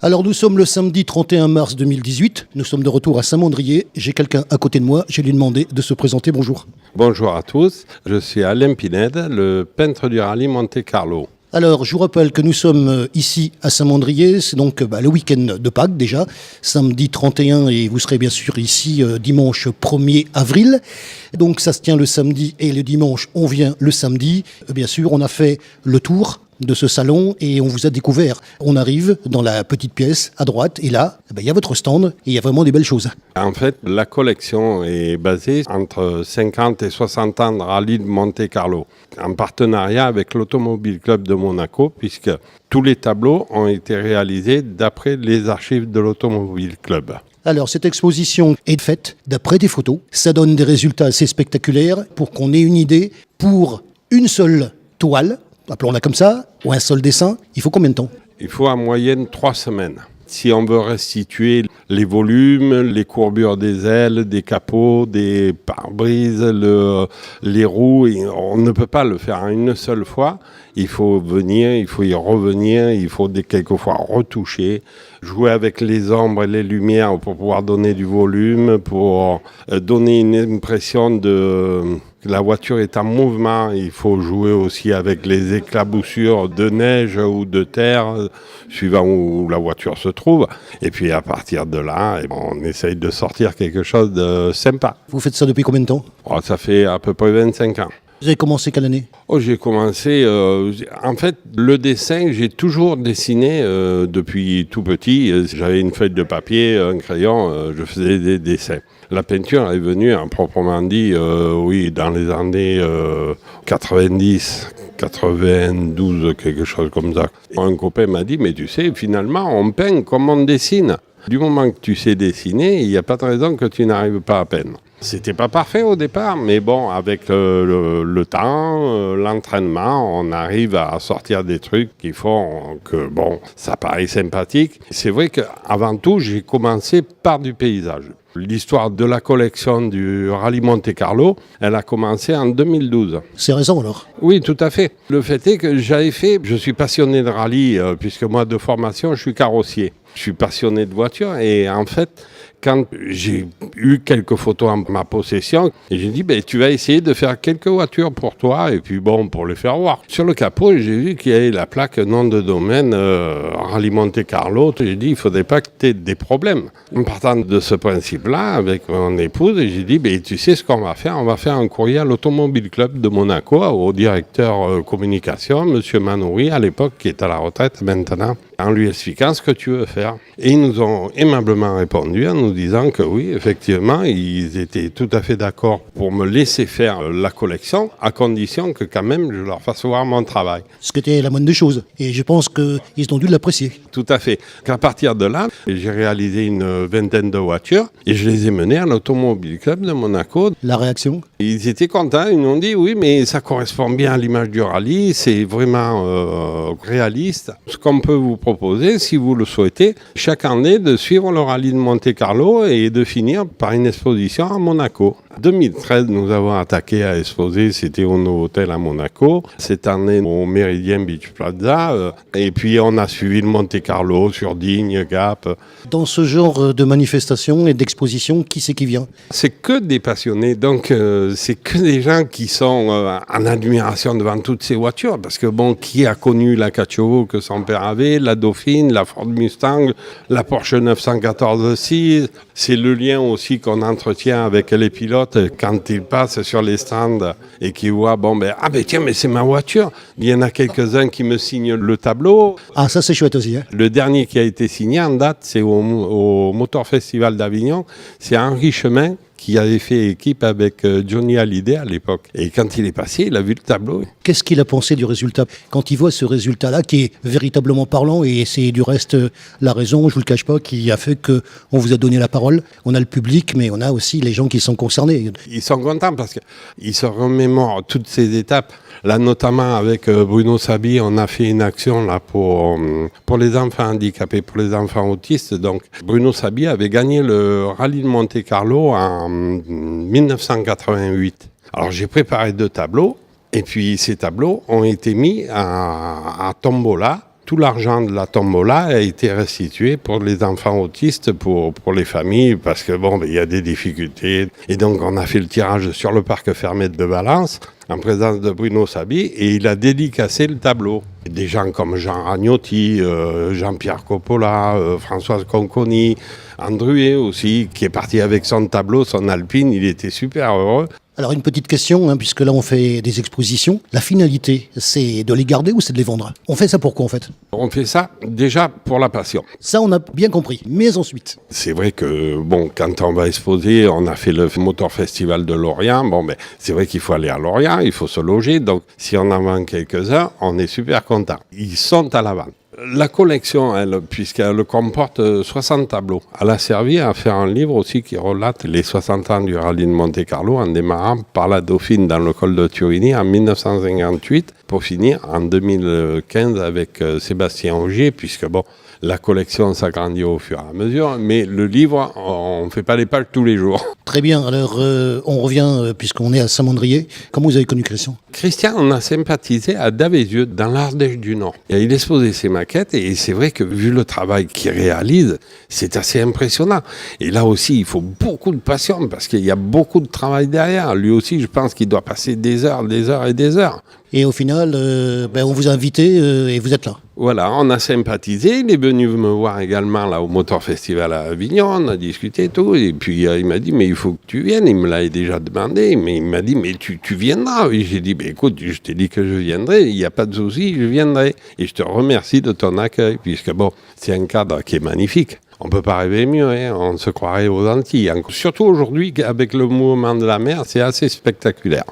Alors nous sommes le samedi 31 mars 2018, nous sommes de retour à Saint-Mandrier. J'ai quelqu'un à côté de moi, je vais lui demander de se présenter. Bonjour. Bonjour à tous, je suis Alain Pinède, le peintre du rallye Monte Carlo. Alors je vous rappelle que nous sommes ici à Saint-Mandrier, c'est donc le week-end de Pâques déjà, samedi 31 et vous serez bien sûr ici dimanche 1er avril. Donc ça se tient le samedi et le dimanche on vient le samedi. Bien sûr on a fait le tour de ce salon et on vous a découvert. On arrive dans la petite pièce à droite et là, il y a votre stand et il y a vraiment des belles choses. En fait, la collection est basée entre 50 et 60 ans de rallye de Monte Carlo, en partenariat avec l'Automobile Club de Monaco, puisque tous les tableaux ont été réalisés d'après les archives de l'Automobile Club. Alors, cette exposition est faite d'après des photos. Ça donne des résultats assez spectaculaires pour qu'on ait une idée. Pour une seule toile, appelons-la comme ça, ou un seul dessin, il faut combien de temps ? Il faut en moyenne 3 semaines. Si on veut restituer les volumes, les courbures des ailes, des capots, des pare-brises, les roues, on ne peut pas le faire en une seule fois. Il faut venir, il faut y revenir, il faut quelquefois retoucher, jouer avec les ombres et les lumières pour pouvoir donner du volume, pour donner une impression que la voiture est en mouvement. Il faut jouer aussi avec les éclaboussures de neige ou de terre, suivant où la voiture se trouve. Et puis à partir de là, on essaye de sortir quelque chose de sympa. Vous faites ça depuis combien de temps ? Ça fait à peu près 25 ans. Vous avez commencé quelle année ? J'ai commencé, en fait, le dessin, j'ai toujours dessiné depuis tout petit. J'avais une feuille de papier, un crayon, je faisais des dessins. La peinture est venue, proprement dit, dans les années 90, 92, quelque chose comme ça. Un copain m'a dit, mais tu sais, finalement, on peint comme on dessine. Du moment que tu sais dessiner, il n'y a pas de raison que tu n'arrives pas à peindre. C'était pas parfait au départ, mais bon, avec le temps, l'entraînement, on arrive à sortir des trucs qui font que, ça paraît sympathique. C'est vrai qu'avant tout, j'ai commencé par du paysage. L'histoire de la collection du rallye Monte Carlo, elle a commencé en 2012. C'est récent alors ? Oui, tout à fait. Le fait est que je suis passionné de rallye, puisque moi, de formation, je suis carrossier. Je suis passionné de voitures et en fait, quand j'ai eu quelques photos en ma possession, j'ai dit, tu vas essayer de faire quelques voitures pour toi et puis pour les faire voir. Sur le capot, j'ai vu qu'il y avait la plaque nom de domaine Rallye Monte Carlo. J'ai dit, il ne faudrait pas que tu aies des problèmes. En partant de ce principe-là, avec mon épouse, j'ai dit, tu sais ce qu'on va faire ? On va faire un courrier à l'Automobile Club de Monaco, au directeur communication, M. Manoury, à l'époque, qui est à la retraite maintenant, en lui expliquant ce que tu veux faire. Et ils nous ont aimablement répondu en nous disant que oui, effectivement, ils étaient tout à fait d'accord pour me laisser faire la collection, à condition que quand même je leur fasse voir mon travail. Ce qui était la moindre des choses. Et je pense qu'ils ont dû l'apprécier. Tout à fait. À partir de là, j'ai réalisé une vingtaine de voitures et je les ai menées à l'Automobile Club de Monaco. La réaction ? Ils étaient contents, ils m'ont dit oui, mais ça correspond bien à l'image du rallye, c'est vraiment réaliste. Ce qu'on peut vous proposer, si vous le souhaitez, chaque année de suivre le rallye de Monte Carlo et de finir par une exposition à Monaco. En 2013, nous avons attaqué à exposer, c'était au Novotel à Monaco. Cette année, au Méridien Beach Plaza. Et puis, on a suivi le Monte Carlo sur Digne, Gap. Dans ce genre de manifestation et d'exposition, qui c'est qui vient ? C'est que des passionnés, donc c'est que des gens qui sont en admiration devant toutes ces voitures. Parce que qui a connu la 4 chevaux que son père avait, la Dauphine, la Ford Mustang, la Porsche 914-6. C'est le lien aussi qu'on entretient avec les pilotes quand ils passent sur les stands et qu'ils voient, tiens, mais c'est ma voiture. Il y en a quelques-uns qui me signent le tableau. Ah, ça c'est chouette aussi. Le dernier qui a été signé en date, c'est au Motor Festival d'Avignon. C'est Henri Chemin qui avait fait équipe avec Johnny Hallyday à l'époque. Et quand il est passé, il a vu le tableau. Qu'est-ce qu'il a pensé du résultat ? Quand il voit ce résultat-là, qui est véritablement parlant, et c'est du reste la raison, je ne vous le cache pas, qui a fait qu'on vous a donné la parole. On a le public, mais on a aussi les gens qui sont concernés. Ils sont contents parce qu'ils se remémorent toutes ces étapes. Là, notamment avec Bruno Sabi, on a fait une action là pour les enfants handicapés, pour les enfants autistes. Donc, Bruno Sabi avait gagné le rallye de Monte Carlo en 1988. Alors, j'ai préparé 2 tableaux. Et puis, ces tableaux ont été mis à tombola Tout l'argent de la tombola a été restitué pour les enfants autistes, pour les familles, parce que il y a des difficultés. Et donc on a fait le tirage sur le parc fermé de Valence, en présence de Bruno Sabi, et il a dédicacé le tableau. Des gens comme Jean Ragnotti, Jean-Pierre Coppola, Françoise Conconi, Andruet aussi, qui est parti avec son tableau, son Alpine, il était super heureux. Alors une petite question, puisque là on fait des expositions. La finalité, c'est de les garder ou c'est de les vendre? On fait ça pourquoi en fait? On fait ça déjà pour la passion. Ça on a bien compris, mais ensuite? C'est vrai que quand on va exposer, on a fait le Motor Festival de Lorient. C'est vrai qu'il faut aller à Lorient, il faut se loger. Donc si on en vend quelques-uns, on est super content. Ils sont à la vente. La collection, elle, puisqu'elle comporte 60 tableaux, elle a servi à faire un livre aussi qui relate les 60 ans du rallye de Monte-Carlo en démarrant par la Dauphine dans le col de Turini en 1958 pour finir en 2015 avec Sébastien Ogier, puisque la collection s'agrandit au fur et à mesure, mais le livre, on ne fait pas les pages tous les jours. Très bien, alors on revient, puisqu'on est à Saint-Mandrier. Comment vous avez connu Christian? Christian, on a sympathisé à Davézieux, dans l'Ardèche du Nord. Et il exposait ses maquettes, et c'est vrai que vu le travail qu'il réalise, c'est assez impressionnant. Et là aussi, il faut beaucoup de passion, parce qu'il y a beaucoup de travail derrière. Lui aussi, je pense qu'il doit passer des heures et des heures. Et au final, on vous a invité et vous êtes là. Voilà, on a sympathisé. Il est venu me voir également là au Motor Festival à Avignon. On a discuté et tout. Et puis il m'a dit, mais il faut que tu viennes. Il me l'a déjà demandé. Mais il m'a dit, mais tu viendras. Et j'ai dit, écoute, je t'ai dit que je viendrai. Il n'y a pas de souci, je viendrai. Et je te remercie de ton accueil, puisque c'est un cadre qui est magnifique. On ne peut pas rêver mieux, on se croirait aux Antilles. Surtout aujourd'hui, avec le mouvement de la mer, c'est assez spectaculaire.